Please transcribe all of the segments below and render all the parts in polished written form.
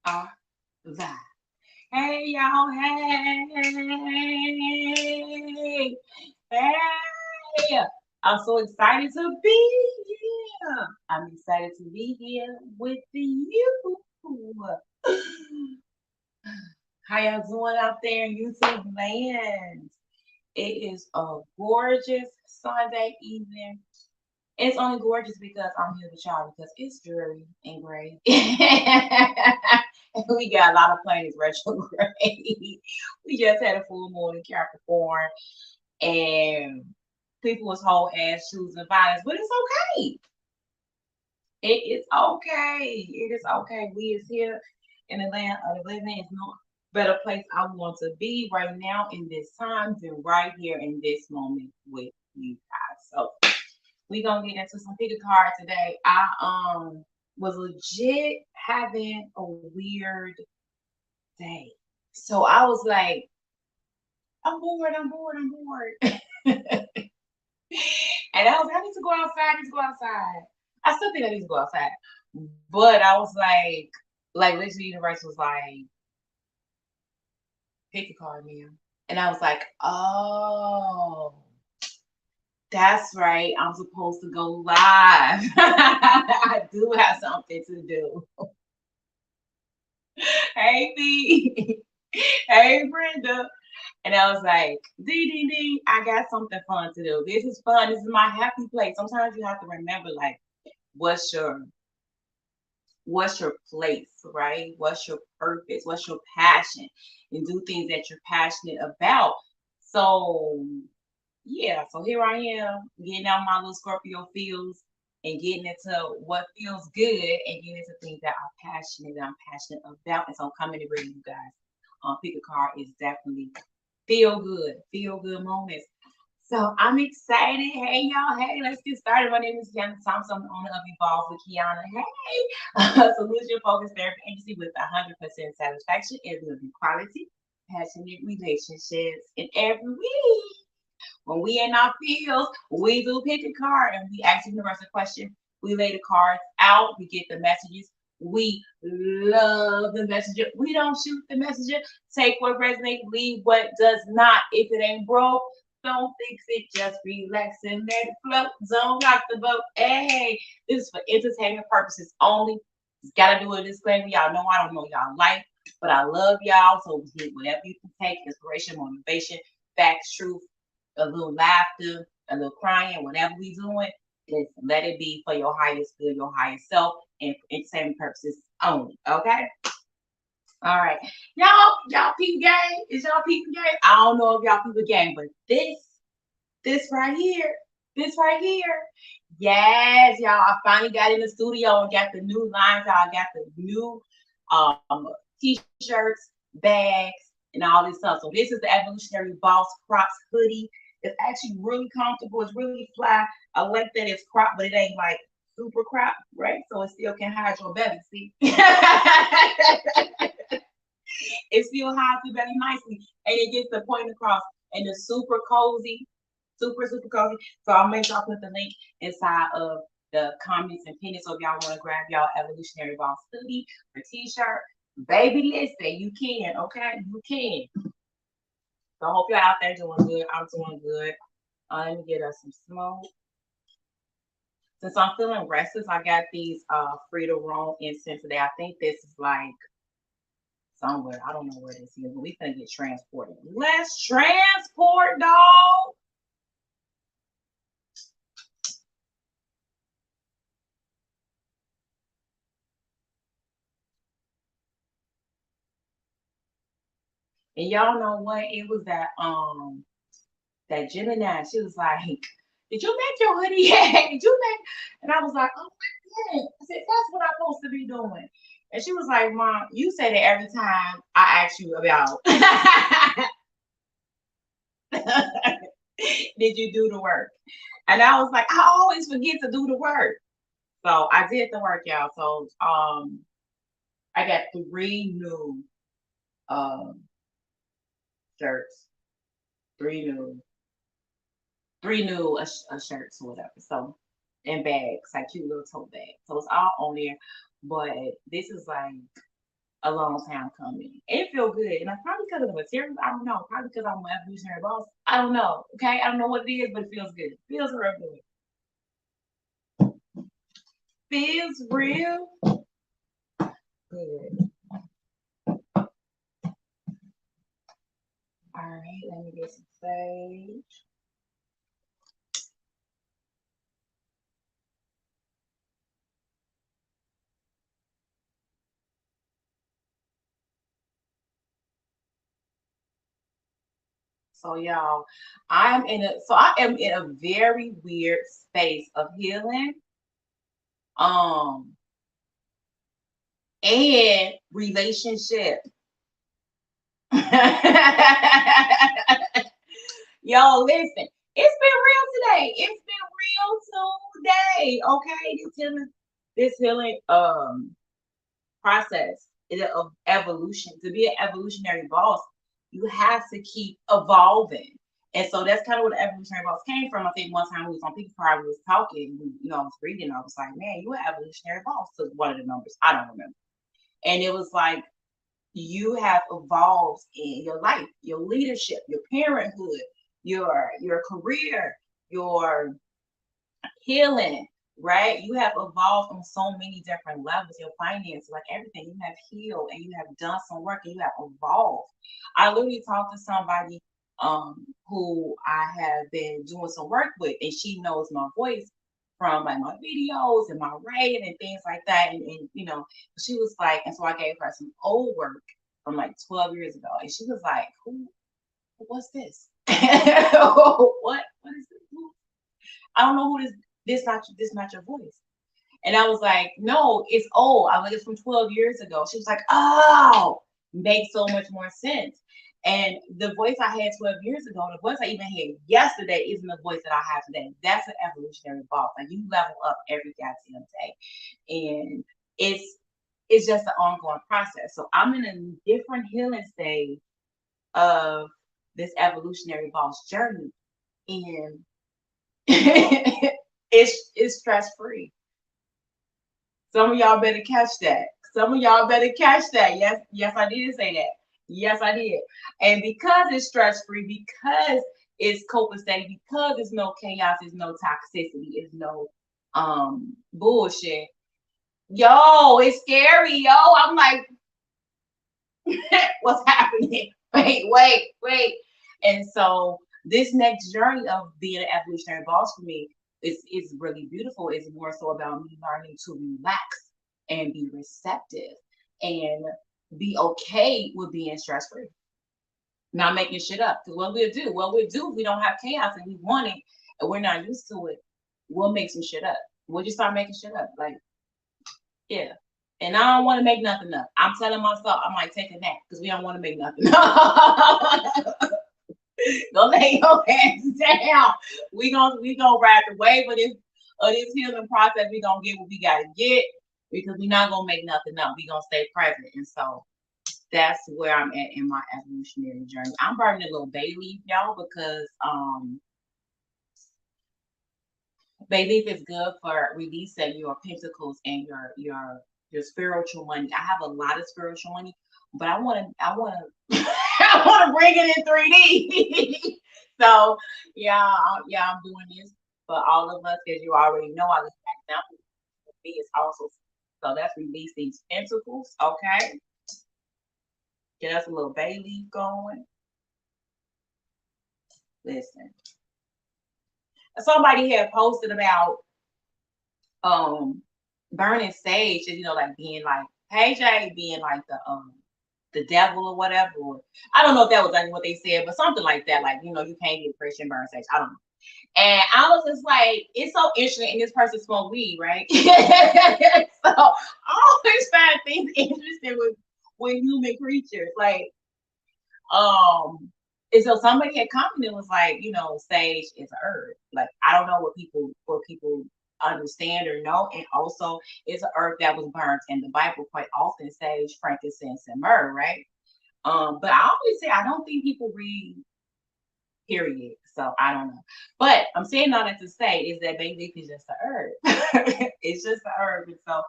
are live. Hey y'all, hey. I'm so excited to be here. I'm excited to be here with you. How y'all doing out there in YouTube land? It is a gorgeous Sunday evening. It's only gorgeous because I'm here with y'all because it's dreary and gray. And we got a lot of planets retrograde. We just had a full moon in Capricorn and people was whole ass choosing violence, but it's okay. It is okay. It is okay. We is here in the land of the living. It's no better place I want to be right now in this time than right here in this moment with you guys. So we gonna get into some pick a card today. I was legit having a weird day. So I was like, I'm bored, I'm bored, I'm bored. And I was like, I need to go outside, I need to go outside. I still think I need to go outside. But I was like literally universe was like, pick a card, man. And I was like, oh, that's right. I'm supposed to go live. I do have something to do. Hey, B. Hey, Brenda. And I was like, dee, dee, dee, I got something fun to do. This is fun. This is my happy place. Sometimes you have to remember, like, what's your what's your place, right? What's your purpose? What's your passion? And do things that you're passionate about. So yeah, so here I am getting out my little Scorpio feels and getting into what feels good and getting into things that I'm passionate about. And so I'm coming to bring you guys. Pick a card is definitely feel good moments. So I'm excited. Hey y'all, hey, let's get started. My name is Qiana Said. I'm the owner of Evolve with Qiana. Hey, solution focused therapy agency with 100% satisfaction and living quality, passionate relationships. And every week, when we in our fields, we do pick a card and we ask the universe a question. We lay the cards out. We get the messages. We love the messenger. We don't shoot the messenger. Take what resonates, leave what does not. If it ain't broke, don't fix it. Just relax and let it float. Don't rock the boat. Hey, this is for entertainment purposes only. Just gotta do a disclaimer. Y'all know I don't know y'all like, but I love y'all. So whatever you can take, inspiration, motivation, facts, truth, a little laughter, a little crying, whatever we doing, just let it be for your highest good, your highest self, and for entertainment purposes only. Okay. All right. Y'all peep game? Is y'all peeping game? I don't know if y'all peep game, but this right here, this right here. Yes, y'all. I finally got in the studio and got the new lines out. I got the new t-shirts, bags, and all this stuff. So this is the Evolutionary Boss Crops hoodie. It's actually really comfortable. It's really fly. I like that it's crop, but it ain't like super crop, right? So it still can hide your belly. See, it still hides your belly nicely, and it gets the point across. And it's super cozy, super cozy. So I'll make sure I put the link inside of the comments and pin it. So if y'all want to grab y'all Evolutionary Boss hoodie or t-shirt, baby, listen, you can. Okay, you can. So I hope y'all out there doing good. I'm doing good. Let me get us some smoke. Since I'm feeling restless, I got these free to roam incense today. I think this is like somewhere. I don't know where this is, but we finna get transported. Let's transport, dog. And y'all know what? It was that Gemini. She was like, "Did you make your hoodie yet? Did you make?" And I was like, "Oh my god!" I said, "That's what I'm supposed to be doing." And she was like, "Mom, you say that every time I ask you about." Did you do the work? And I was like, I always forget to do the work. So I did the work, y'all. So I got um shirts, three new shirts or whatever. So and bags, like cute little tote bags. So it's all on there. But this is like a long time coming. It feel good. And I probably because of the material, I don't know. Probably because I'm an evolutionary boss. I don't know. Okay. I don't know what it is, but it feels good. It feels real good. Feels real good. All right, let me get some sage. So y'all, I am in a very weird space of healing, um, and relationship. Yo, listen, it's been real today. It's been real today. Okay, this healing process is of evolution. To be an evolutionary boss, you have to keep evolving. And so that's kind of where the evolutionary boss came from. I think one time we was on People Power, we was talking, I was reading, I was like, man, you an evolutionary boss to one of the numbers. I don't remember. And it was like you have evolved in your life, your leadership, your parenthood, your career, your healing, right? You have evolved on so many different levels, your finances, like everything. You have healed and you have done some work and you have evolved. I literally talked to somebody who I have been doing some work with, and she knows my voice from like my videos and my writing and things like that. And she was like, and so I gave her some old work from like 12 years ago. And she was like, what's this? What is this? I don't know who this not your voice. And I was like, no, it's old. I was like, it's from 12 years ago. She was like, oh, makes so much more sense. And the voice I had 12 years ago, the voice I even had yesterday isn't the voice that I have today. That's an evolutionary boss. Like you level up every goddamn day. And it's just an ongoing process. So I'm in a different healing stage of this evolutionary boss journey. And it's stress free. Some of y'all better catch that. Some of y'all better catch that. Yes, I did say that. Yes, I did. And because it's stress free, because it's copacetic, because there's no chaos, there's no toxicity, there's no bullshit. Yo, it's scary, yo. I'm like, what's happening? Wait. And so this next journey of being an evolutionary boss for me is really beautiful. It's more so about me learning to relax and be receptive and be okay with being stress free, not making shit up. Because what we'll do if we don't have chaos and we want it and we're not used to it, we'll make some shit up. We'll just start making shit up. Like, yeah. And I don't want to make nothing up. I'm telling myself I might take a nap because we don't want to make nothing up. Go lay your hands down. We gonna ride the wave of this healing process. We gonna get what we gotta get because we're not gonna make nothing up. We gonna stay present. And so that's where I'm at in my evolutionary journey. I'm burning a little bay leaf, y'all, because bay leaf is good for releasing your pentacles and your spiritual money. I have a lot of spiritual money, but I wanna I wanna bring it in 3D. So I'm doing this for all of us, as you already know. I just back down for me is also, so that's release these pentacles, okay? Get us a little bay leaf going. Listen. Somebody had posted about burning sage, and like being like, hey Jay, being like the devil or whatever. Or, I don't know if that was like what they said, but something like that. Like, you can't get Christian burn sage. I don't know. And I was just like, it's so interesting. And this person smoked weed, right? So I always find things interesting with human creatures. Like, and so somebody had commented, was like, sage is a herb. Like, I don't know what people understand or know. And also it's an herb that was burnt in the Bible quite often, sage, frankincense, and myrrh, right? But I always say I don't think people read, period. So I don't know. But I'm saying all that to say is that bay leaf is just a herb. It's just a herb. And so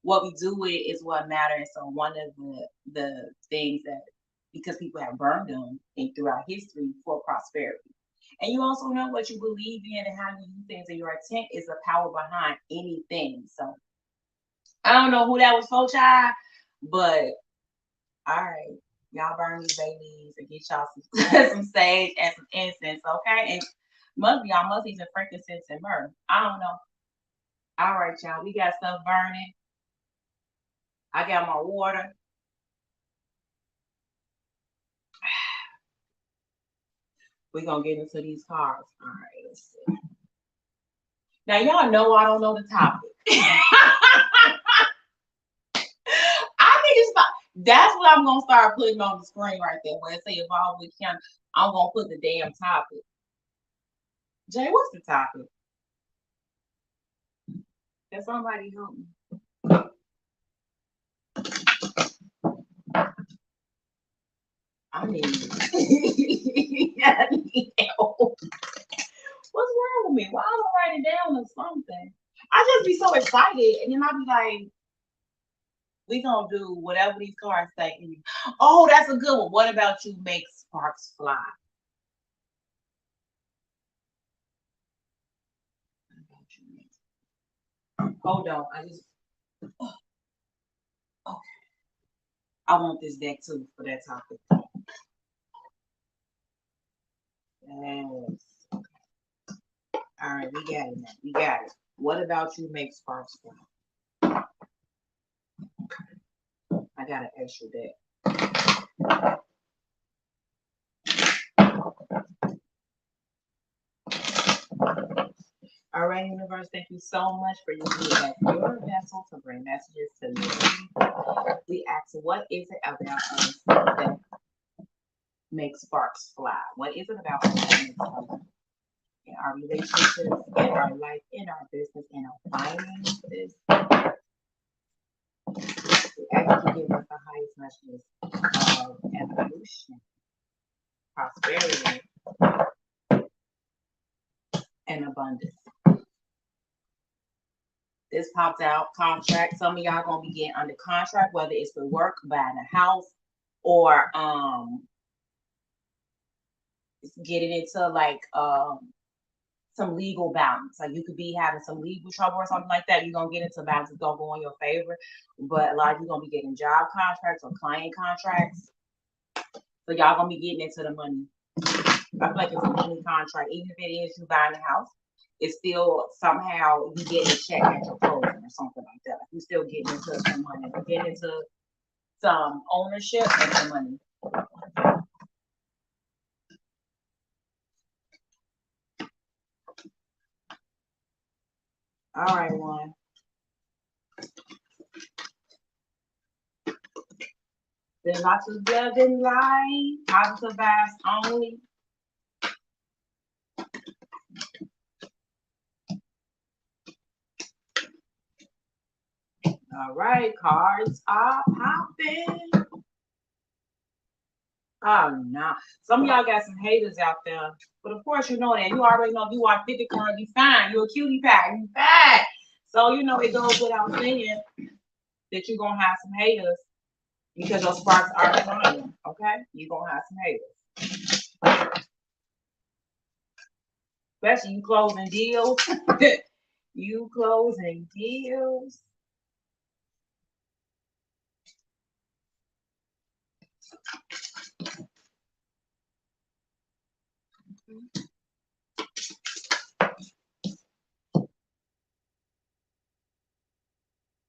what we do with it is what matters. So one of the things that, because people have burned them and throughout history for prosperity. And you also know what you believe in and how you do things, and your intent is the power behind anything. So I don't know who that was for, child, but all right, y'all burn these babies and get y'all some, some sage and some incense, okay? And y'all must use frankincense and myrrh. I don't know. All right, y'all, we got stuff burning. I got my water. We're gonna get into these cards. All right, let's see. Now y'all know I don't know the topic. I think it's that's what I'm gonna start putting on the screen right there. Where it say evolve with Qiana, I'm gonna put the damn topic. Jay, what's the topic? Can somebody help me? I need, I need help. What's wrong with me? Why don't I write it down or something? I just be so excited, and then I be like, we gonna do whatever these cards say. Oh, that's a good one. What about you make sparks fly? Hold on, I just okay. I want this deck too for that topic. Yes. All right, we got it now. We got it. What about you make sparks fly? I got an extra deck. All right, universe, thank you so much for using as your vessel to bring messages to me. We ask, what is it about us that makes sparks fly? What is it about us that makes sparks fly? In our relationships, in our life, in our business, in our finances? We ask you to give us the highest messages of evolution, prosperity, and abundance. This popped out contract. Some of y'all gonna be getting under contract, whether it's for work, buying a house, or getting into like some legal balance. Like you could be having some legal trouble or something like that. You're gonna get into balance. It's gonna go in your favor. But a lot of you gonna be getting job contracts or client contracts. So y'all gonna be getting into the money. I feel like it's a money contract, even if it is you buying a house. It's still somehow you get a check at your closing or something like that. You still getting into some money, getting into some ownership and some money. All right, one. There's lots of love in life, positive vibes only. All right, cards are popping. Oh no. Some of y'all got some haters out there. But of course you know that. You already know if you are 50 cards, you fine. You're a cutie pie. You fine. So you know it goes without saying that you're gonna have some haters because your sparks are flying. Okay? You're gonna have some haters. Especially you closing deals. You closing deals.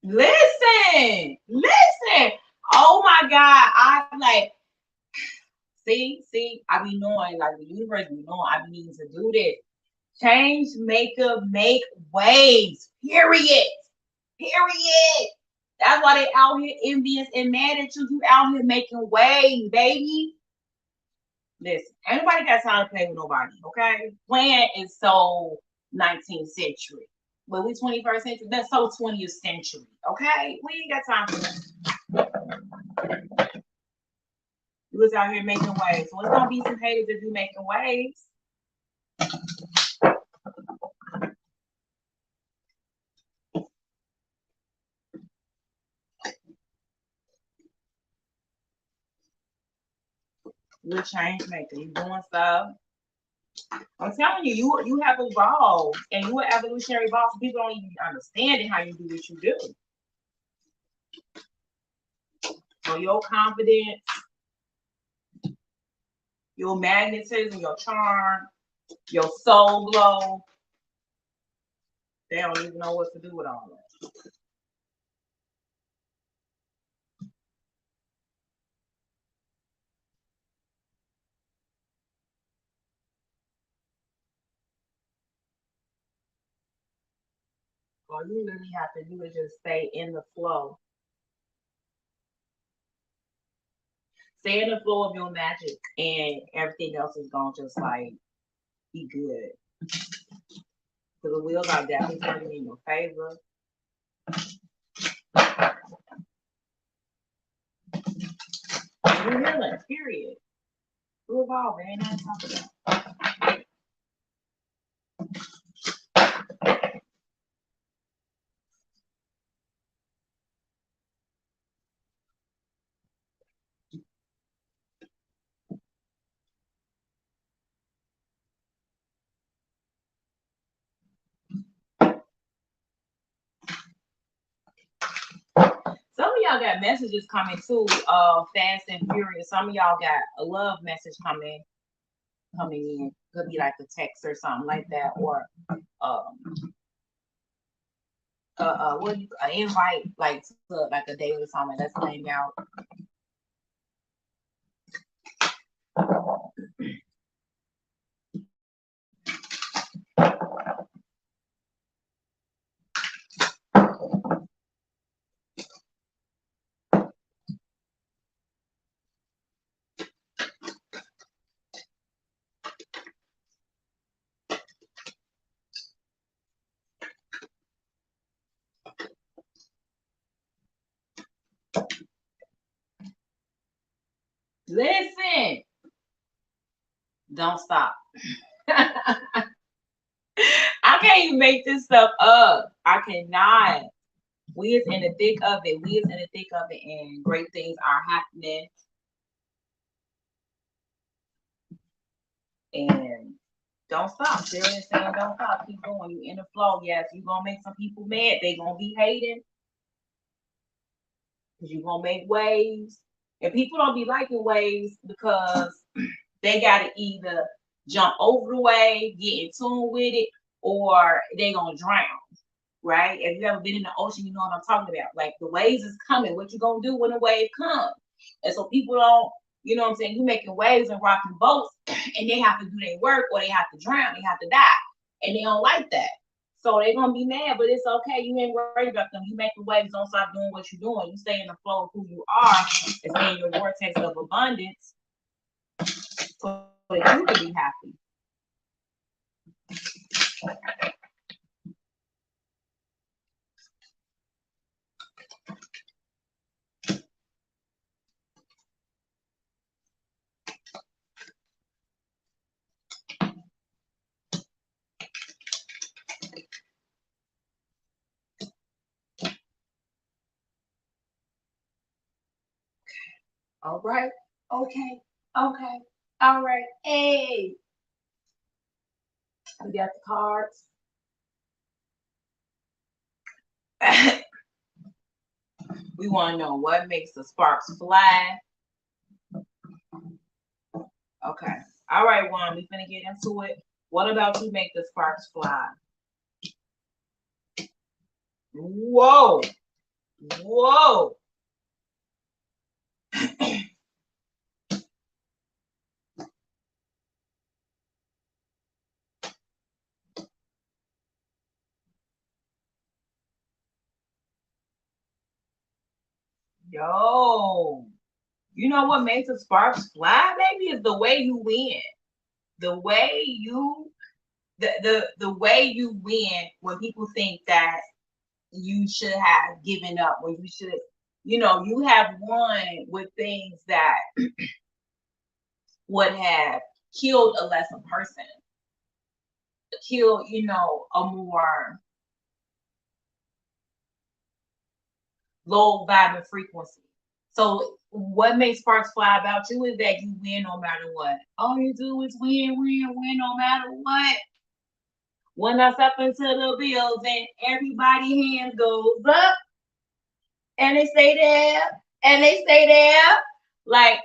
Listen. Oh my God. I like, see, I be knowing, like the universe be knowing I be needing to do this. Change, makeup, make waves. Period. Period. That's why they out here envious and mad at you. You out here making waves, baby. Listen, anybody got time to play with nobody, okay? Playing is so 19th century. But we 21st century, that's so 20th century, okay? We ain't got time for that. You was out here making waves. So it's gonna be some haters if you making waves. You're a change maker. You're doing stuff. I'm telling you, you have evolved and you're an evolutionary boss. People don't even understand it how you do what you do. So your confidence, your magnetism, your charm, your soul glow, they don't even know what to do with all that. All you really have to do is just stay in the flow. Stay in the flow of your magic and everything else is gonna just like be good. Because the wheels are definitely turning in your favor. You're healing, period. You're evolving, ain't nothing to talk about. Some of y'all got messages coming too, fast and furious. Some of y'all got a love message coming in. Could be like a text or something like that, or what you an invite like to like a date or something. Let's hang out. Listen, don't stop. I can't even make this stuff up. I cannot. We is in the thick of it. We is in the thick of it, and great things are happening. And don't stop. Serious saying don't stop. Keep going. You in the flow. Yes, you're gonna make some people mad. They gonna be hating. Because you're gonna make waves. And people don't be liking waves because they gotta either jump over the wave, get in tune with it, or they gonna drown. Right? If you ever been in the ocean, you know what I'm talking about. Like the waves is coming. What you gonna do when the wave comes? And so people don't, you know what I'm saying? You making waves and rocking boats, and they have to do their work, or they have to drown, they have to die, and they don't like that. So they're gonna be mad, but it's okay. You ain't worried about them. You making waves. Don't stop doing what you're doing. You stay in the flow of who you are, and stay in your vortex of abundance, so that you can be happy. All right. Okay. Okay. All right. Hey. We got the cards. We want to know what makes the sparks fly. Okay. All right, Juan. We finna get into it. What about you make the sparks fly? Whoa. Whoa. Yo. You know what makes the sparks fly, baby, is the way you win. The way you the way you win when people think that you should have given up, when you should, you know, you have won with things that would have killed a lesser person, killed, you know, a more low vibing frequency. So what makes sparks fly about you is that you win no matter what. All you do is win, win, win no matter what. When I step into the building, everybody hands goes up and they stay there and they stay there. Like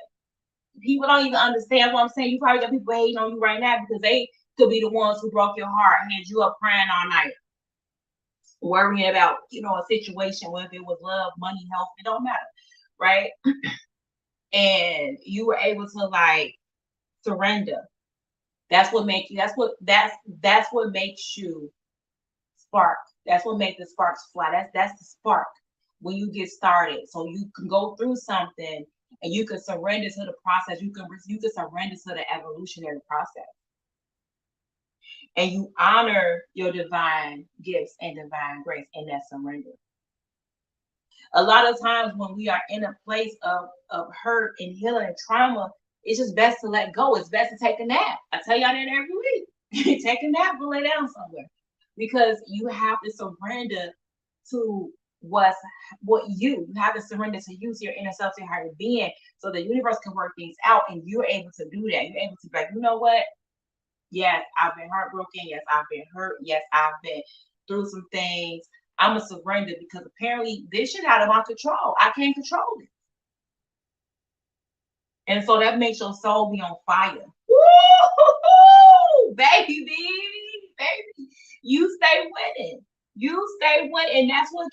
people don't even understand what I'm saying. You probably got people hating on you right now because they could be the ones who broke your heart, and you up crying all night, worrying about, a situation, whether it was love, money, health, it don't matter, right? And you were able to like surrender. That's what makes you. That's what makes you spark. That's what makes the sparks fly. That's the spark when you get started. So you can go through something and you can surrender to the process. You can surrender to the evolutionary process, and you honor your divine gifts and divine grace in that surrender. A lot of times when we are in a place of hurt and healing and trauma, it's just best to let go. It's best to take a nap. I tell y'all that every week. Take a nap and lay down somewhere. Because you have to surrender to what you have to surrender to you, to your inner self, to your higher being, so the universe can work things out and you're able to do that. You're able to be like, you know what? Yes, I've been heartbroken. Yes, I've been hurt. Yes, I've been through some things. I'm going to surrender because apparently this shit out of my control. I can't control it. And so that makes your soul be on fire. Woo! Baby, baby. You stay winning. You stay winning. And that's what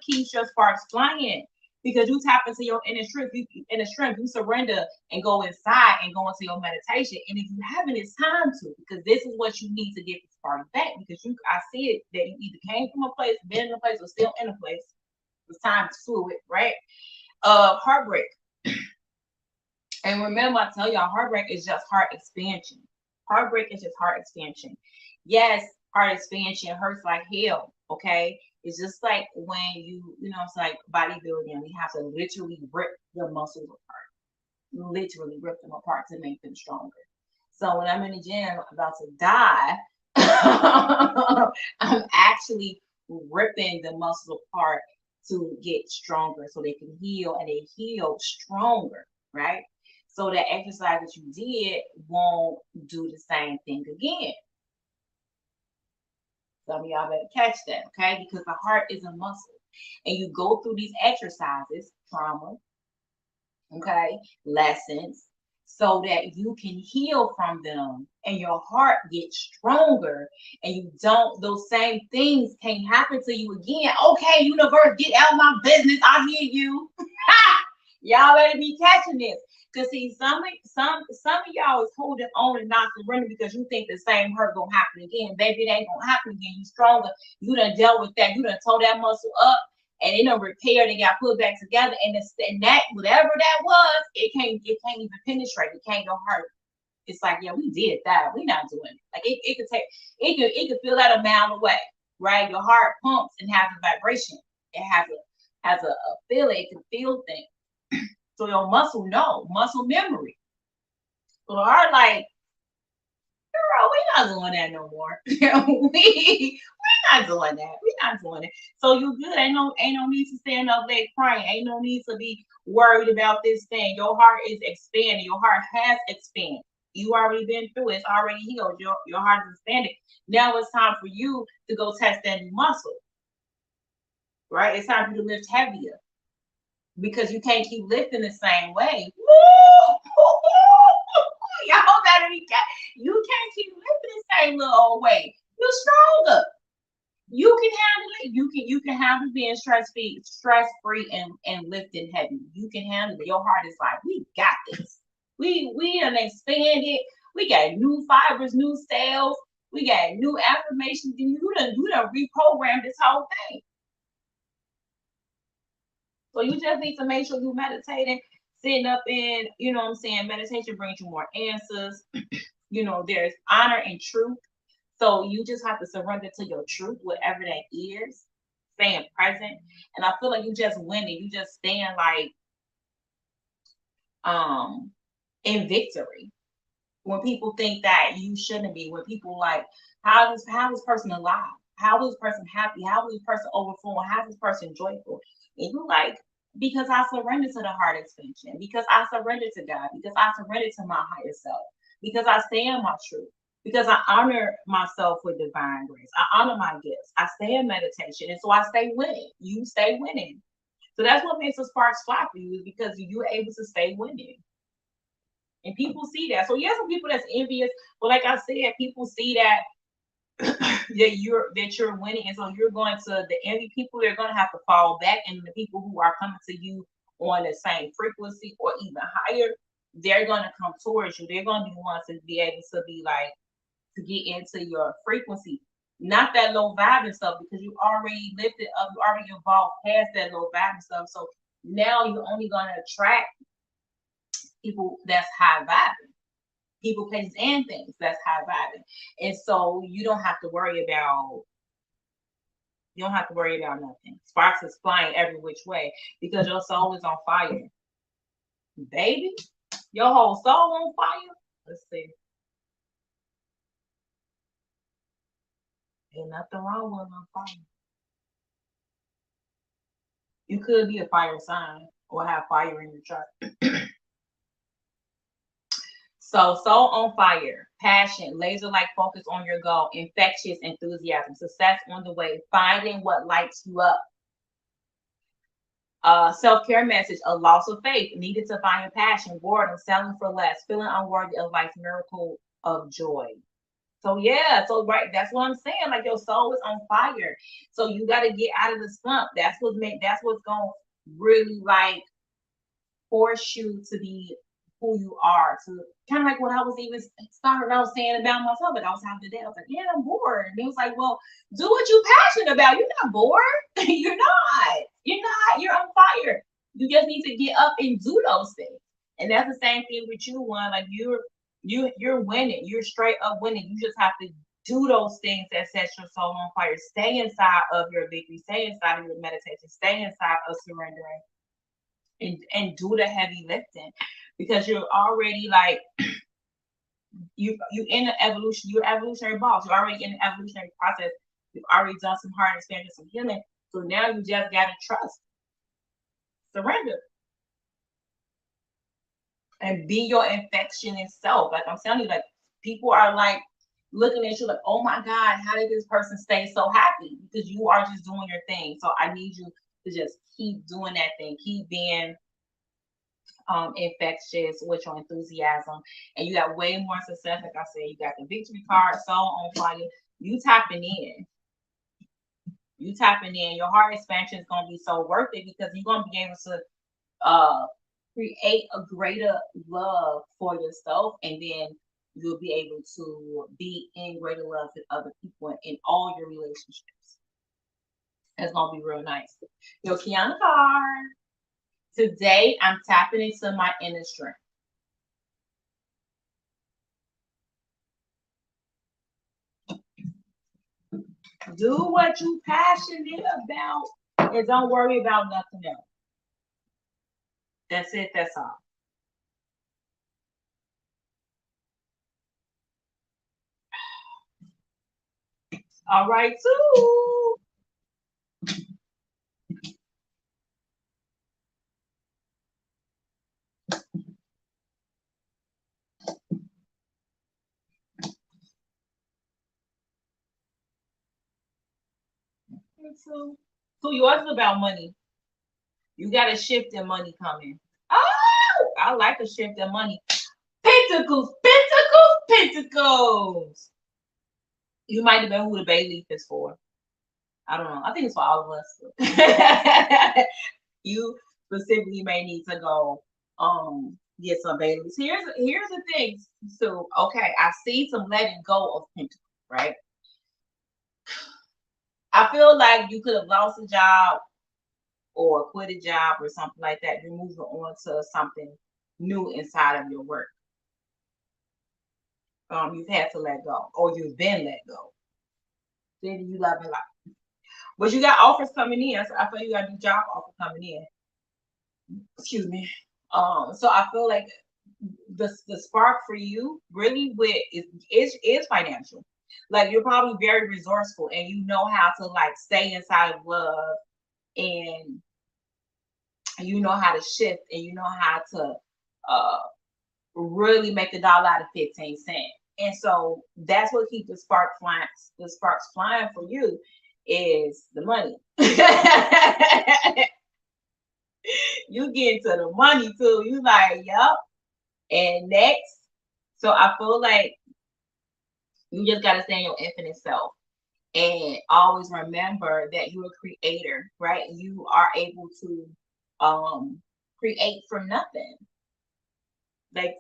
keeps your sparks flying. Because you tap into your inner strength. You surrender and go inside and go into your meditation. And if you haven't, it's time to, because this is what you need to get the spark back. Because I see it that you either came from a place, been in a place, or still in a place. It's time to fluid, right? Heartbreak. And remember, I tell y'all, heartbreak is just heart expansion. Heartbreak is just heart expansion. Yes, heart expansion hurts like hell. Okay. It's just like when it's like bodybuilding. We have to literally rip the muscles apart, literally rip them apart to make them stronger. So when I'm in the gym about to die, I'm actually ripping the muscles apart to get stronger so they can heal, and they heal stronger, right? So that exercise that you did won't do the same thing again. Some of y'all better catch that, okay? Because the heart is a muscle. And you go through these exercises, trauma, okay, lessons, so that you can heal from them and your heart gets stronger, and those same things can't happen to you again. Okay, universe, get out of my business. I hear you. Y'all better be catching this. Because see, some of y'all is holding on and not surrendering because you think the same hurt gonna happen again. Baby, it ain't gonna happen again. You stronger. You done dealt with that. You done tore that muscle up, and it done repaired and got put back together. And that whatever that was, it can't even penetrate. It can't go hurt. It's like, yeah, we did that. We not doing it. Like it could feel that a mile away, right? Your heart pumps and has a vibration. It has a feeling. It can feel things. So your muscle memory. So the heart like, girl, we not doing that no more. we not doing that. We not doing it. So you good. Ain't no need to stand up there crying. Ain't no need to be worried about this thing. Your heart is expanding. Your heart has expanded. You already been through it. It's already healed. Your heart is expanded. Now it's time for you to go test that new muscle. Right? It's time for you to lift heavier. Because you can't keep lifting the same way. Y'all better be. You can't keep lifting the same little old way. You're stronger. You can handle it. You can handle being stress free and lifting heavy. You can handle it. Your heart is like, we got this. We done expanded. We got new fibers, new cells. We got new affirmations. And you done reprogrammed this whole thing. So you just need to make sure you meditating, sitting up in, meditation brings you more answers. There's honor and truth. So you just have to surrender to your truth, whatever that is, staying present. And I feel like you just winning. You just stand like in victory. When people think that you shouldn't be, when people like, how is this person alive? How is this person happy? How is this person overflowing? How is this person joyful? And you're like, because I surrender to the heart extension, because I surrender to God, because I surrender to my higher self, because I stay in my truth, because I honor myself with divine grace. I honor my gifts. I stay in meditation. And so I stay winning. You stay winning. So that's what makes the sparks fly for you, is because you're able to stay winning. And people see that. So yeah, some people that's envious, but like I said, people see that that you're winning, and so you're going to the envy people. They're going to have to fall back, and the people who are coming to you on the same frequency or even higher, they're going to come towards you. They're going to be ones to be able to be like to get into your frequency, not that low vibe and stuff, because you already lifted up, you already evolved past that low vibe and stuff. So now you're only going to attract people that's high vibing, people, places, and things that's high vibing. And so you don't have to worry about nothing. Sparks is flying every which way because your soul is on fire. Baby, your whole soul on fire. Let's see. Ain't nothing wrong with on fire. You could be a fire sign or have fire in your chart. So, soul on fire, passion, laser-like focus on your goal, infectious enthusiasm, success on the way, finding what lights you up. Self-care message, a loss of faith, needed to find your passion, boredom, selling for less, feeling unworthy of life's miracle of joy. So yeah, so right, that's what I'm saying. Like your soul is on fire. So you got to get out of the slump. That's what's gonna really like force you to be who you are. To kind of like what I was even started out saying about myself, but I was having today. I was like, yeah, I'm bored. And it was like, well, do what you're passionate about. You're not bored. You're not. You're not. You're on fire. You just need to get up and do those things. And that's the same thing with you, one. Like you're winning. You're straight up winning. You just have to do those things that set your soul on fire. Stay inside of your victory. Stay inside of your meditation. Stay inside of surrendering. And do the heavy lifting, because you're already like you in the evolution. You're evolutionary boss. You're already in the evolutionary process. You've already done some hard experience, some healing. So now you just gotta trust, surrender, and be your infection itself. Like I'm telling you, like people are like looking at you like, oh my God, how did this person stay so happy? Because you are just doing your thing. So I need you to just keep doing that thing, keep being infectious with your enthusiasm, and you got way more success. Like I said, you got the victory card, soul on fire. You tapping in. Your heart expansion is going to be so worth it, because you're going to be able to create a greater love for yourself, and then you'll be able to be in greater love with other people in all your relationships. It's going to be real nice. Your Qiana card. Today, I'm tapping into my inner strength. Do what you're passionate about, and don't worry about nothing else. That's it. That's all. All right, too. So yours is about money. You got a shift in money coming. Oh, I like a shift in money. Pentacles, pentacles, pentacles. You might have been who the bay leaf is for. I don't know. I think it's for all of us. You specifically may need to go get some bay leaves. Here's the thing. So okay, I see some letting go of pentacles, right? I feel like you could have lost a job or quit a job or something like that. You're moving on to something new inside of your work. You've had to let go, or you've been let go. Then you love it like, but you got offers coming in. So I feel you got a new job offer coming in. Excuse me. So I feel like the spark for you really with is financial. Like you're probably very resourceful, and you know how to like stay inside of love and you know how to shift, and you know how to uh, really make a dollar out of 15 cents. And so that's what keeps the sparks flying for you is the money. You get into the money too. You like, yup. And next, so I feel like you just gotta stay in your infinite self. And always remember that you're a creator, right? You are able to create from nothing. Like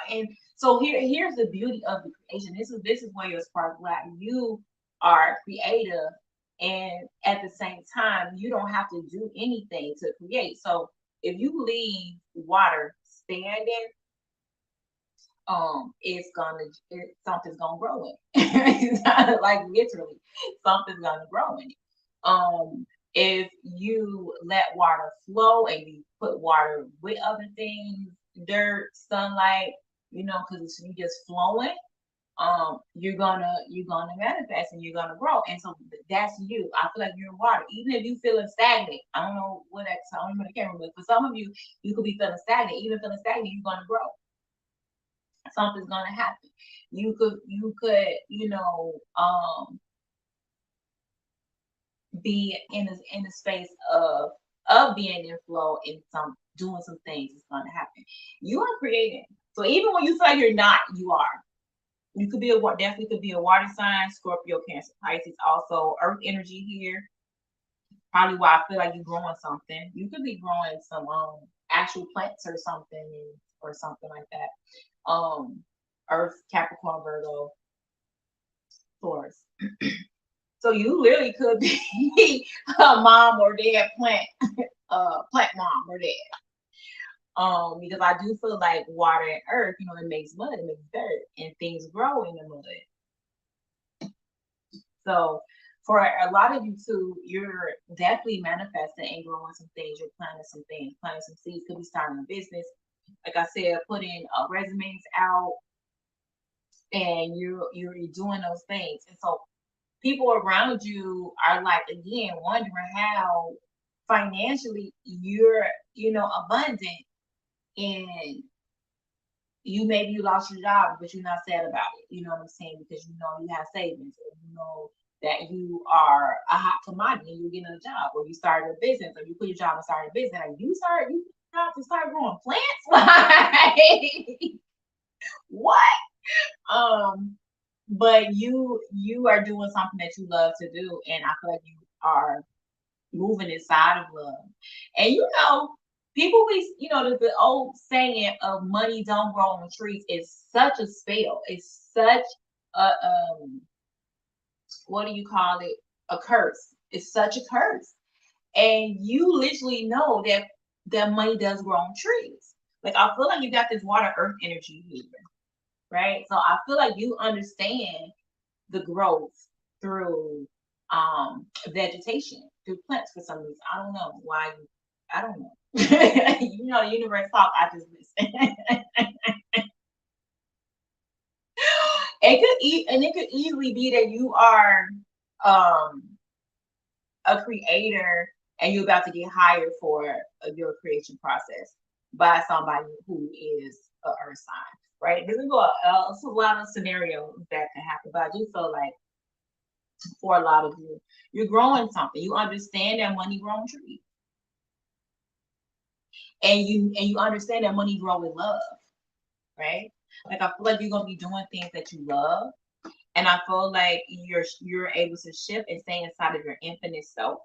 and so here's the beauty of the creation. This is where your spark light. You are creative, and at the same time you don't have to do anything to create. So if you leave water standing, something's gonna grow in it. Like literally something's gonna grow in it. If you let water flow and you put water with other things, dirt, sunlight, because you just flowing, you're gonna manifest and you're gonna grow. And so that's you. I feel like you're water. Even if you feeling stagnant, I don't know what that's, I don't know the camera, but for some of you, you could be feeling stagnant. Even feeling stagnant, you're gonna grow. Something's gonna happen. You could be in the space of being in flow and doing some things is gonna happen. You are creating. So even when you feel like you're not, you are. You could be definitely could be a water sign, Scorpio, Cancer, Pisces, also Earth energy here. Probably why I feel like you're growing something. You could be growing some actual plants or something like that. Earth, Capricorn, Virgo, Taurus. So you literally could be a mom or dad plant mom or dad. Because I do feel like water and earth, it makes mud, it makes dirt, and things grow in the mud. So for a lot of you too, you're definitely manifesting and growing some things. You're planting some things, planting some seeds. Could be starting a business. Like I said, putting resumes out, and you're doing those things. And so people around you are like, again, wondering how financially you're, abundant, and maybe you lost your job, but you're not sad about it. You know what I'm saying? Because you have savings, or that you are a hot commodity and you're getting a job, or you started a business, or you quit your job and started a business, and you start growing plants. Like what? But you are doing something that you love to do, and I feel like you are moving inside of love. And people the old saying of money don't grow on trees is such a spell. It's such a what do you call it? A curse. It's such a curse. And you literally know that money does grow on trees. Like I feel like you got this water earth energy here, right? So I feel like you understand the growth through vegetation, through plants for some reason. I don't know why. I don't know. The universe talk. I just listen. It could easily be that you are a creator and you're about to get hired for your creation process by somebody who is an earth sign, right? There's a lot of scenarios that can happen, but I do feel like for a lot of you, you're growing something. You understand that money grows trees, and you understand that money grows with love, right? Like I feel like you're gonna be doing things that you love, and I feel like you're able to shift and stay inside of your infinite self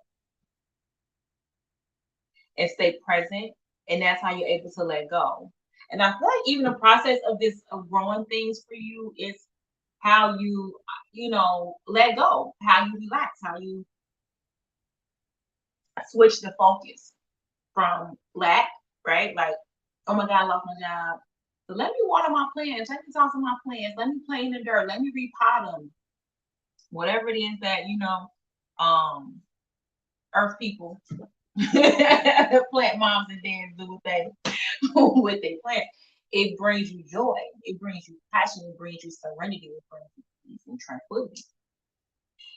and stay present, and that's how you're able to let go. And I feel like even the process of this of growing things for you is how you let go, how you relax, how you switch the focus from lack, right? Like, oh my God, I lost my job. So let me water my plants. Let me talk to my plants. Let me play in the dirt. Let me repot them. Whatever it is that, earth people, plant moms and dads do with their plants. It brings you joy. It brings you passion. It brings you serenity. It brings you peace and tranquility.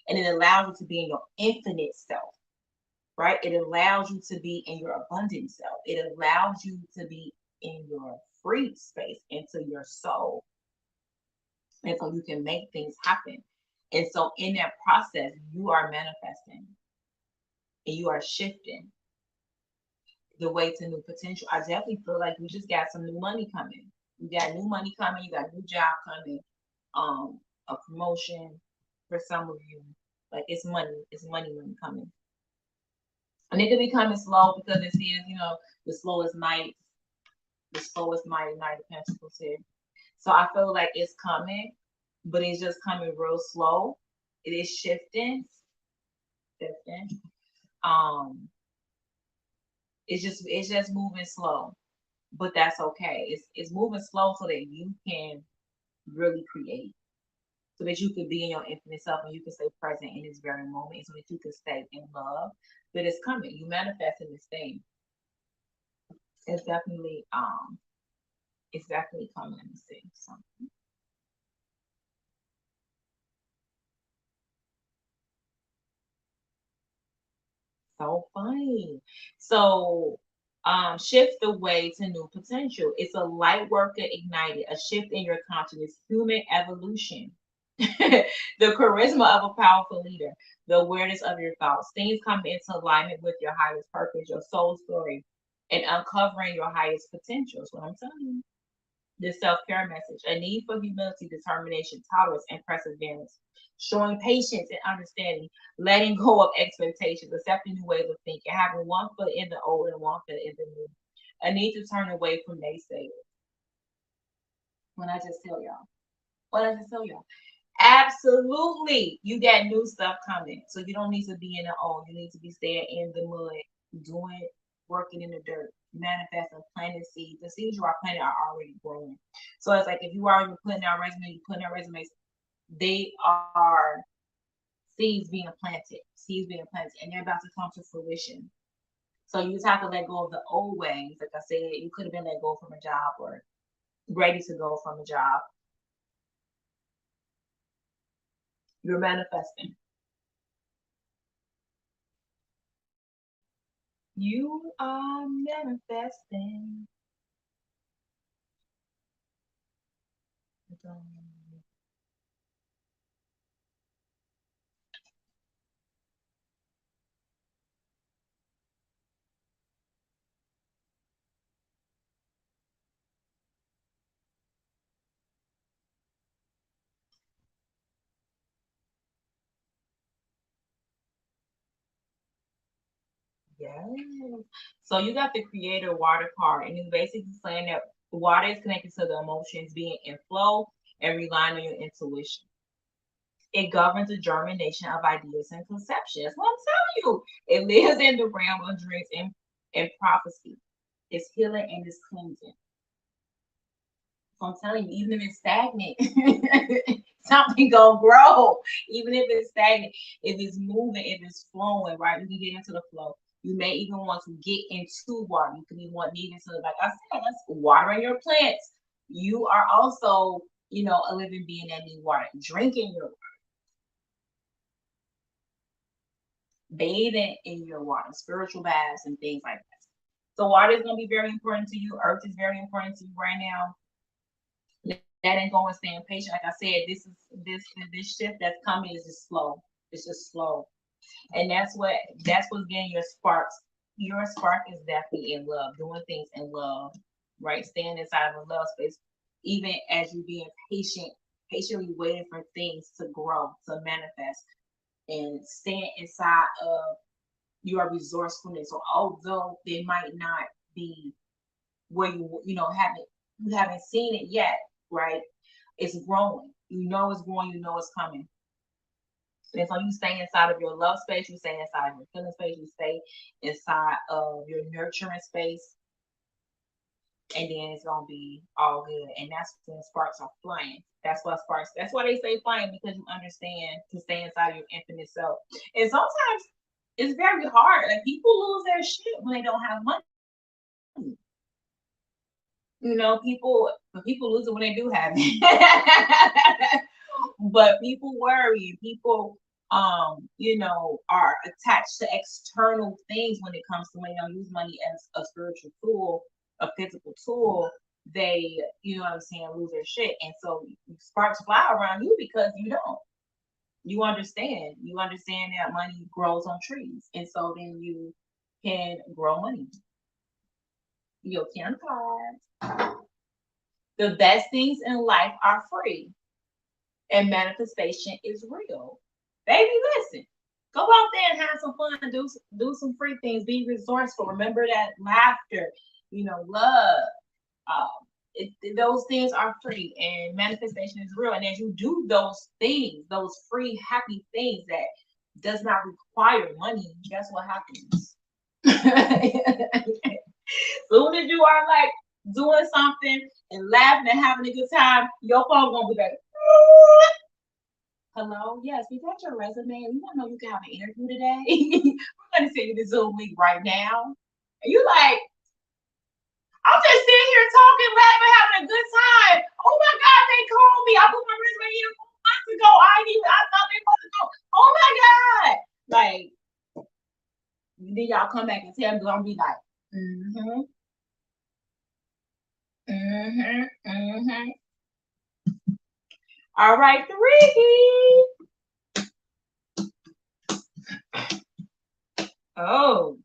And it allows you to be in your infinite self. right? It allows you to be in your abundant self. It allows you to be in your free space, into your soul. And so you can make things happen. And so in that process, you are manifesting and you are shifting the way to new potential. I definitely feel like you just got some new money coming. You got new money coming, you got a new job coming, a promotion for some of you. Like it's money coming. And it could be coming slow because it says, the slowest night, Knight of Pentacles here. So I feel like it's coming, but it's just coming real slow. It is shifting. Um, it's just moving slow, but that's okay. It's moving slow so that you can really create, so that you can be in your infinite self and you can stay present in this very moment, so that you can stay in love. But it's coming. You manifesting this thing. It's definitely coming in this thing. So funny. So shift the way to new potential. It's a light worker ignited, a shift in your consciousness, human evolution. The charisma of a powerful leader, the awareness of your thoughts, things come into alignment with your highest purpose, your soul story, and uncovering your highest potential. That's what I'm telling you. This self-care message, a need for humility, determination, tolerance, and perseverance, showing patience and understanding, letting go of expectations, accepting new ways of thinking, having one foot in the old and one foot in the new, a need to turn away from naysayers. When I just tell y'all, absolutely, you got new stuff coming. So you don't need to be in the old. You need to be staying in the mud, doing, working in the dirt, manifesting, planting seeds. The seeds you are planting are already growing. So it's like if you already putting out resumes, they are seeds being planted, and they're about to come to fruition. So you just have to let go of the old ways. Like I said, you could have been let go from a job or ready to go from a job. You're manifesting. You are manifesting. Yes. So you got the creator water card, and it's basically saying that water is connected to the emotions being in flow and relying on your intuition. It governs the germination of ideas and conceptions. Well, I'm telling you, it lives in the realm of dreams and prophecy. It's healing and it's cleansing. So I'm telling you, even if it's stagnant, something gonna grow. Even if it's stagnant, if it's moving, if it's flowing, right? You can get into the flow. You may even want to get into water. You can even needing to, like I said, that's watering your plants. You are also, a living being that need water. Drinking your water, bathing in your water, spiritual baths and things like that. So water is gonna be very important to you. Earth is very important to you right now. That ain't going, staying patient. Like I said, this shift that's coming is just slow. It's just slow. And that's what's getting your sparks. Your spark is definitely in love, doing things in love, right? Staying inside of a love space, even as you being patiently waiting for things to grow, to manifest, and staying inside of your resourcefulness. So although they might not be where you haven't seen it yet, right? It's growing. You know it's growing. You know it's coming. And so you stay inside of your love space. You stay inside of your feeling space. You stay inside of your nurturing space. And then it's gonna be all good. And that's when sparks are flying. That's why they say flying, because you understand to stay inside your infinite self. And sometimes it's very hard. Like people lose their shit when they don't have money. People lose it when they do have it. But people worry. People are attached to external things when it comes to money. Use money as a spiritual tool, a physical tool. They, you know what I'm saying, lose their shit. And so sparks fly around you because you don't. You understand. You understand that money grows on trees. And so then you can grow money. Your Qiana Said. The best things in life are free. And manifestation is real. Baby, listen. Go out there and have some fun. Do some free things. Be resourceful. Remember that laughter, love. Those things are free, and manifestation is real. And as you do those things, those free, happy things that does not require money, guess what happens? Soon as you are like doing something and laughing and having a good time, your phone gonna be like, hello, yes, we got your resume. We want to know you can have an interview today. We're gonna send you the Zoom link right now. And you like, I'm just sitting here talking, laughing, having a good time. Oh my God, they called me. I put my resume in 4 months ago. I thought they was go. Oh my God. Like, then y'all come back and tell me, I'm be like, All right, 3. Oh.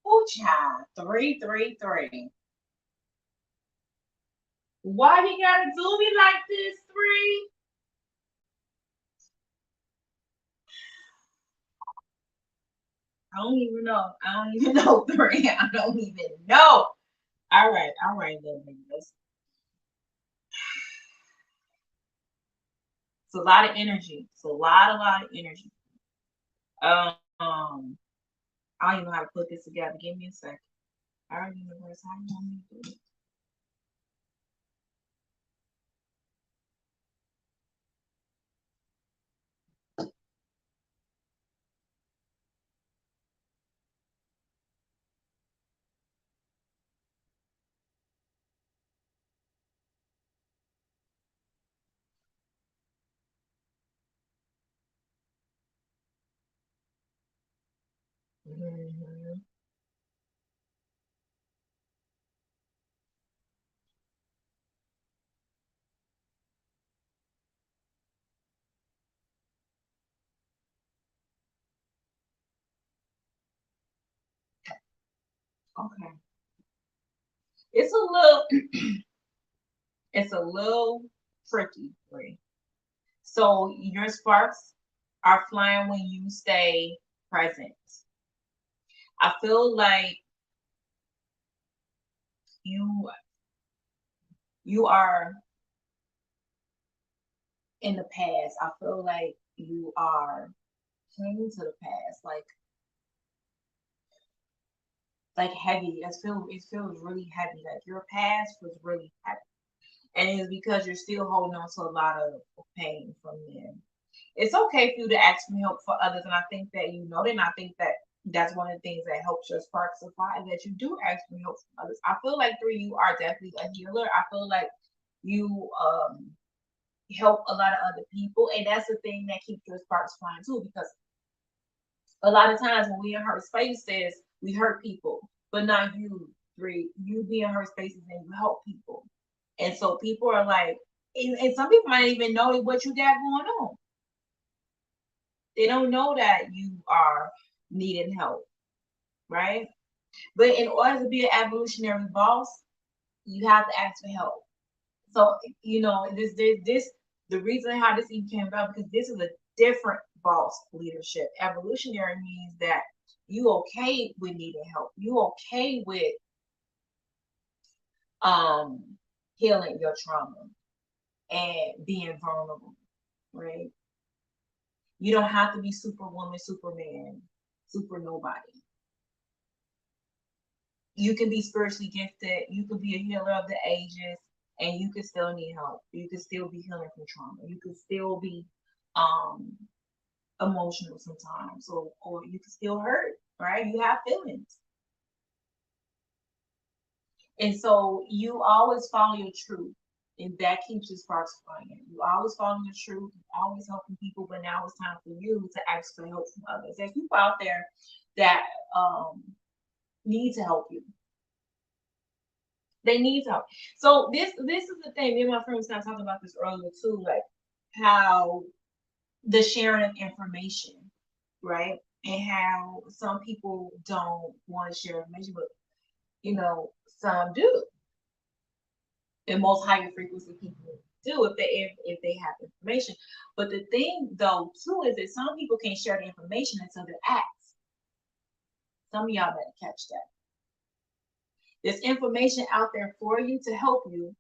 Oh, child. 3. Why you gotta do me like this, 3? I don't even know. 3. I don't even know. All right, little niggas. It's a lot of energy. It's a lot of energy. I don't even know how to put this together. Give me a second. All right, universe, how you want me to do it? Mm-hmm. Okay. It's a little it's a little tricky for you. So your sparks are flying when you stay present. I feel like you you are in the past. I feel like you are clinging to the past, like heavy. It feels really heavy. Like your past was really heavy. And it's because you're still holding on to a lot of pain from them. It's okay for you to ask for help for others, and I think that you know that. And I think that that's one of the things that helps your spark supply, that you do ask for help from others. I feel like 3, you are definitely a healer. I feel like you help a lot of other people, and that's the thing that keeps your sparks flying too. Because a lot of times when we in hurt spaces, we hurt people, but not you. 3, you be in hurt spaces and you help people, and so people are like, and some people might even know what you got going on. They don't know that you are needing help, right? But in order to be an evolutionary boss, you have to ask for help. So this the reason how this even came about, because this is a different boss leadership. Evolutionary means that you okay with needing help. You okay with um healing your trauma and being vulnerable, right? You don't have to be superwoman, superman, super nobody. You can be spiritually gifted, you could be a healer of the ages, and you could still need help. You could still be healing from trauma. You could still be um emotional sometimes, or you can still hurt, right? You have feelings. And so you always follow your truth. And that keeps your sparks flying. You always follow your truth, you always helping people, but now it's time for you to ask for help from others. There's people out there that need to help you. They need help. So this is the thing. Me and my friends kind of talking about this earlier too, like how the sharing of information, right? And how some people don't want to share information, but some do. And most higher frequency people do if they have information. But the thing though too is that some people can't share the information until they're asked. Some of y'all better catch that. There's information out there for you to help you,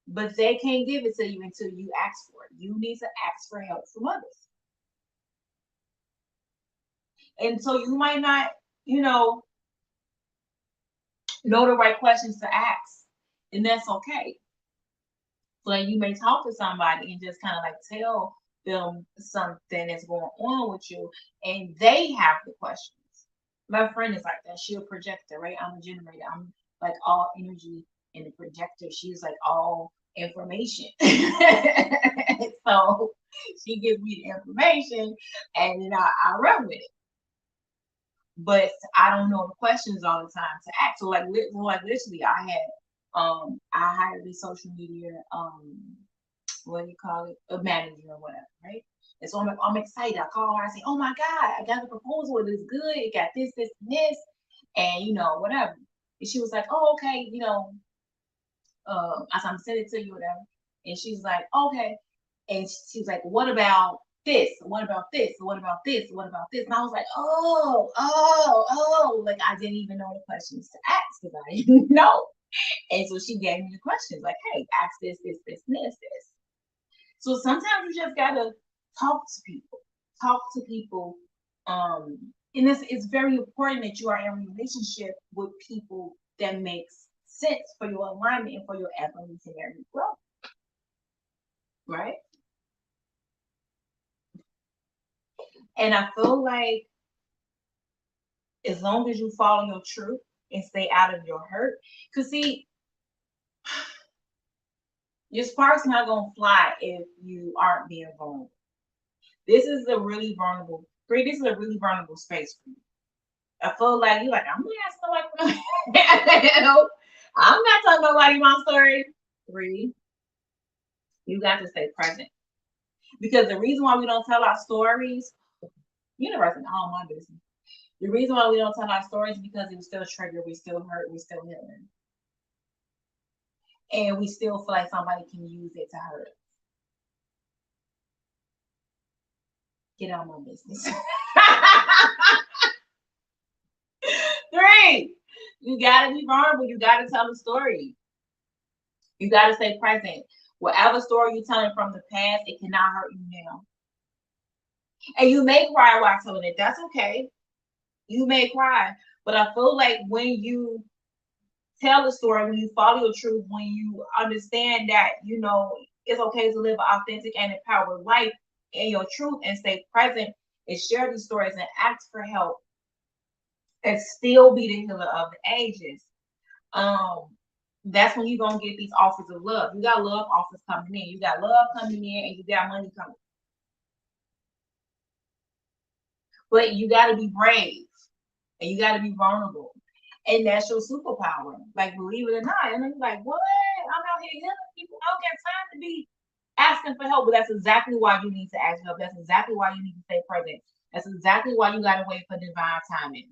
but they can't give it to you until you ask for it. You need to ask for help from others. And so you might not, know the right questions to ask, and that's okay. So you may talk to somebody and just kind of like tell them something that's going on with you, and they have the questions. My friend is like that. She's a projector, right? I'm a generator. I'm like all energy in the projector. She's like all information. So she gives me the information, and then I run with it. But I don't know the questions all the time to ask. So like literally, I hired a social media what do you call it, a manager or whatever, right? And so I'm excited. I call her. I say, "Oh my God, I got the proposal. It is good. It got this, this, and this, and whatever." And she was like, "Oh, okay, I said, I'm send it to you, whatever." And she's like, "Okay." And she was like, "What about this? What about this? What about this? What about this?" And I was like, oh, like I didn't even know the questions to ask because I didn't know. And so she gave me the questions like, "Hey, ask this, this, this, and this." So sometimes you just gotta talk to people. Talk to people. And it's very important that you are in a relationship with people that makes sense for your alignment and for your evolutionary growth. Right? And I feel like as long as you follow your truth and stay out of your hurt, because see, your spark's not gonna fly if you aren't being vulnerable. This is a really vulnerable space for you. I feel like you're like, I'm not asking nobody. I'm not telling nobody my story. 3, you got to stay present. Because the reason why we don't tell our stories, universe and all my business. The reason why we don't tell our stories is because it was still triggered, we still hurt, we still healing. And we still feel like somebody can use it to hurt us. Get out of my business. 3, you gotta be vulnerable. You gotta tell the story. You gotta stay present. Whatever story you're telling from the past, it cannot hurt you now. And you may cry while telling it. That's okay. You may cry. But I feel like when you tell the story, when you follow your truth, when you understand that, it's okay to live an authentic and empowered life in your truth and stay present and share these stories and ask for help and still be the healer of the ages. That's when you're gonna get these offers of love. You got love offers coming in. You got love coming in and you got money coming. But you gotta be brave and you gotta be vulnerable. And that's your superpower. Like, believe it or not. And then you're like, what? I'm out here healing people. I don't got time to be asking for help. But that's exactly why you need to ask help. That's exactly why you need to stay present. That's exactly why you gotta wait for divine timing.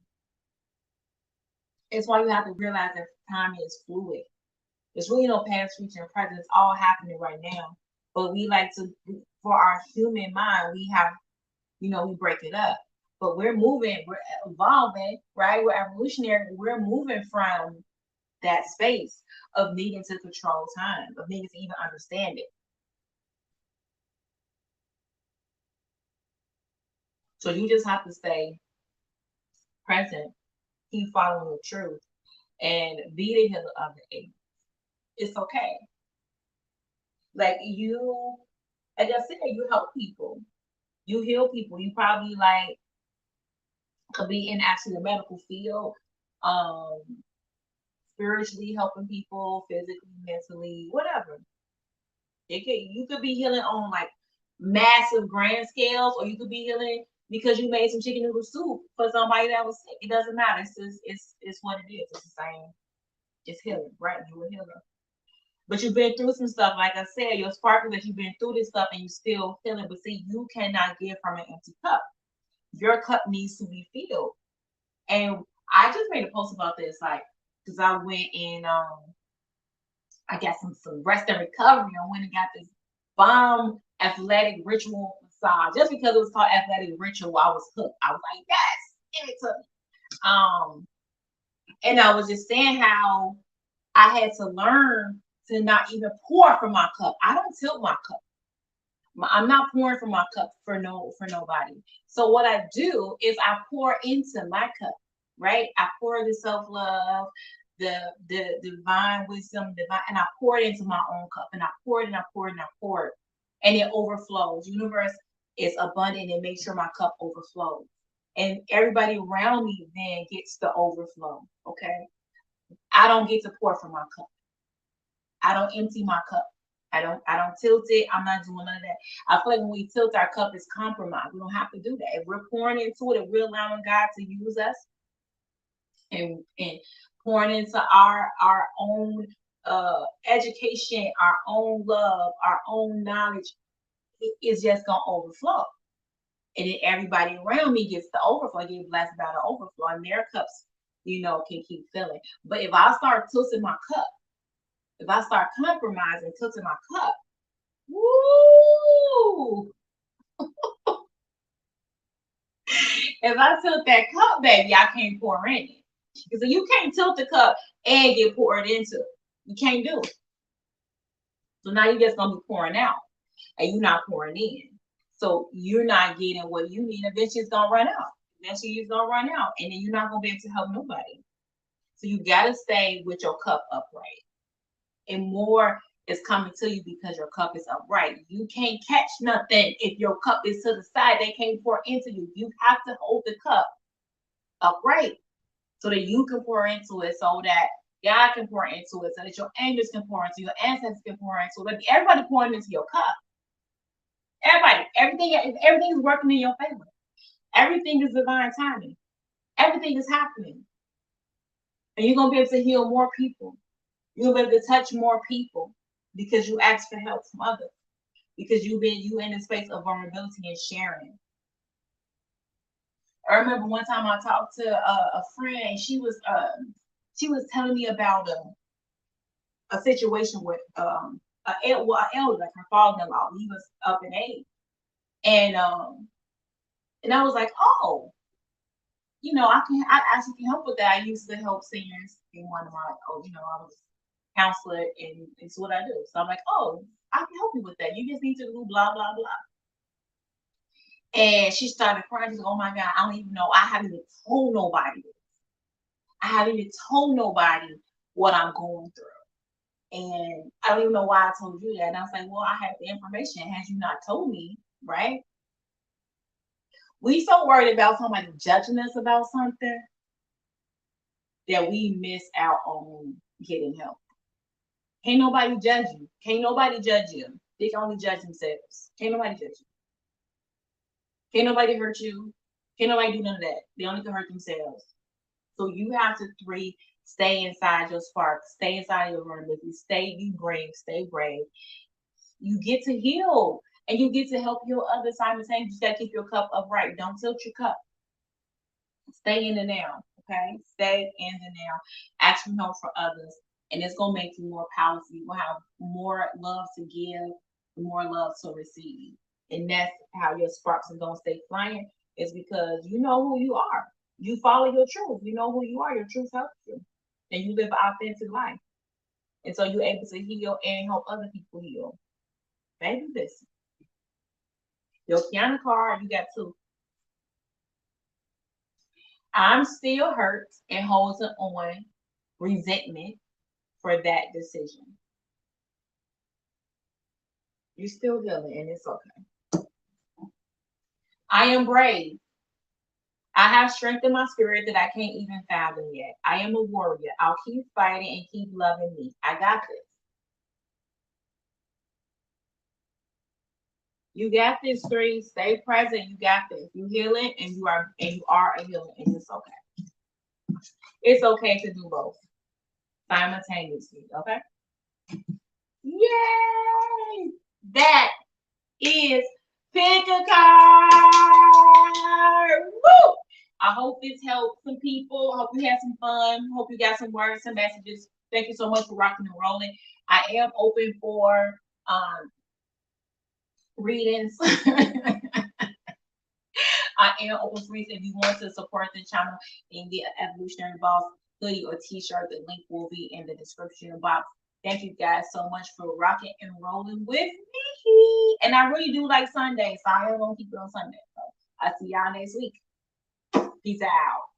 It's why you have to realize that time is fluid. There's really no past, future, and present. It's all happening right now. But we like to, for our human mind, we have we break it up. But we're moving, we're evolving, right? We're evolutionary. We're moving from that space of needing to control time, of needing to even understand it. So you just have to stay present, keep following the truth, and be the healer of the age. It's okay. Like you, like I said, you help people, you heal people. You probably like could be in actually the medical field, um, spiritually helping people, physically, mentally, whatever. You could be healing on like massive grand scales, or you could be healing because you made some chicken noodle soup for somebody that was sick. It doesn't matter. It's just it's what it is. It's the same. It's healing, right? You're a healer. But you've been through some stuff, like I said, your sparkle that you've been through this stuff and you still healing. But see, you cannot give from an empty cup. Your cup needs to be filled. And I just made a post about this, like, because I went and I got some rest and recovery. I went and got this bomb athletic ritual massage. Just because it was called athletic ritual, I was hooked. I was like, yes, give it to me. And I was just saying how I had to learn to not even pour from my cup. I don't tilt my cup. I'm not pouring from my cup for nobody. So what I do is I pour into my cup, right? I pour the self-love, the divine wisdom, and I pour it into my own cup, and I pour it and I pour it and I pour it, and it overflows. Universe is abundant and makes sure my cup overflows, and everybody around me then gets the overflow. Okay, I don't get to pour from my cup. I don't empty my cup. I don't tilt it. I'm not doing none of that. I feel like when we tilt our cup, it's compromised. We don't have to do that. If we're pouring into it, if we're allowing God to use us and pouring into our own education, our own love, our own knowledge, it's just gonna overflow. And then everybody around me gets the overflow, get blessed by the overflow, and their cups, can keep filling. But if I start tilting my cup, if I start compromising, tilting my cup, woo! If I tilt that cup, baby, I can't pour in it. Because you can't tilt the cup and get poured into it. You can't do it. So now you're just gonna be pouring out, and you're not pouring in. So you're not getting what you need. Eventually, it's gonna run out. Eventually, it's gonna run out, and then you're not gonna be able to help nobody. So you gotta stay with your cup upright, and more is coming to you because your cup is upright. You can't catch nothing if your cup is to the side. They can't pour into you. You have to hold the cup upright so that you can pour into it, so that God can pour into it, so that your angels can pour into, your ancestors can pour into it. Everybody pouring into your cup. Everybody, everything is working in your favor. Everything is divine timing. Everything is happening, and you're gonna be able to heal more people. You're gonna be able to touch more people because you ask for help from others. Because you in a space of vulnerability and sharing. I remember one time I talked to a friend, and she was telling me about a situation with an elder, like her father-in-law. He was up in age, and I was like, oh, I actually can help with that. I used to help seniors in one of my, I was counselor, and it's what I do. So I'm like, oh, I can help you with that. You just need to do blah blah blah. And she started crying. She's like, oh my God, I don't even know. I haven't even told nobody this. I haven't even told nobody what I'm going through. And I don't even know why I told you that. And I was like, well, I have the information. Had you not told me, right? We so worried about somebody judging us about something that we miss out on getting help. Can't nobody judge you. Can't nobody judge you. They can only judge themselves. Can't nobody judge you. Can't nobody hurt you. Can't nobody do none of that. They only can hurt themselves. So you have to stay inside your spark, stay inside your vulnerability, be brave, stay brave. You get to heal, and you get to help heal others simultaneously. You just gotta keep your cup upright. Don't tilt your cup. Stay in the now, okay? Stay in the now. Ask for help for others, and it's gonna make you more powerful. You will have more love to give, more love to receive. And that's how your sparks are gonna stay flying, is because you know who you are. You follow your truth. You know who you are. Your truth helps you. And you live an authentic life. And so you're able to heal and help other people heal. Baby, listen. Your Qiana card, you got two. I'm still hurt and holding on resentment for that decision. You're still healing and it's okay. I am brave. I have strength in my spirit that I can't even fathom yet. I am a warrior. I'll keep fighting and keep loving me. I got this. You got this, three. Stay present. You got this. You healing and you are a healer and it's okay. It's okay to do both simultaneously. Okay. Yay! That is pick a card. Woo! I hope this helped some people. I hope you had some fun. Hope you got some words, some messages. Thank you so much for rocking and rolling. I am open for readings. I am open for readings. If you want to support the channel and get an Evolutionary Boss hoodie or t-shirt, the link will be in the description box. Thank you guys so much for rocking and rolling with me. And I really do like Sundays, so I am gonna keep it on Sunday. So I'll see y'all next week. Peace out.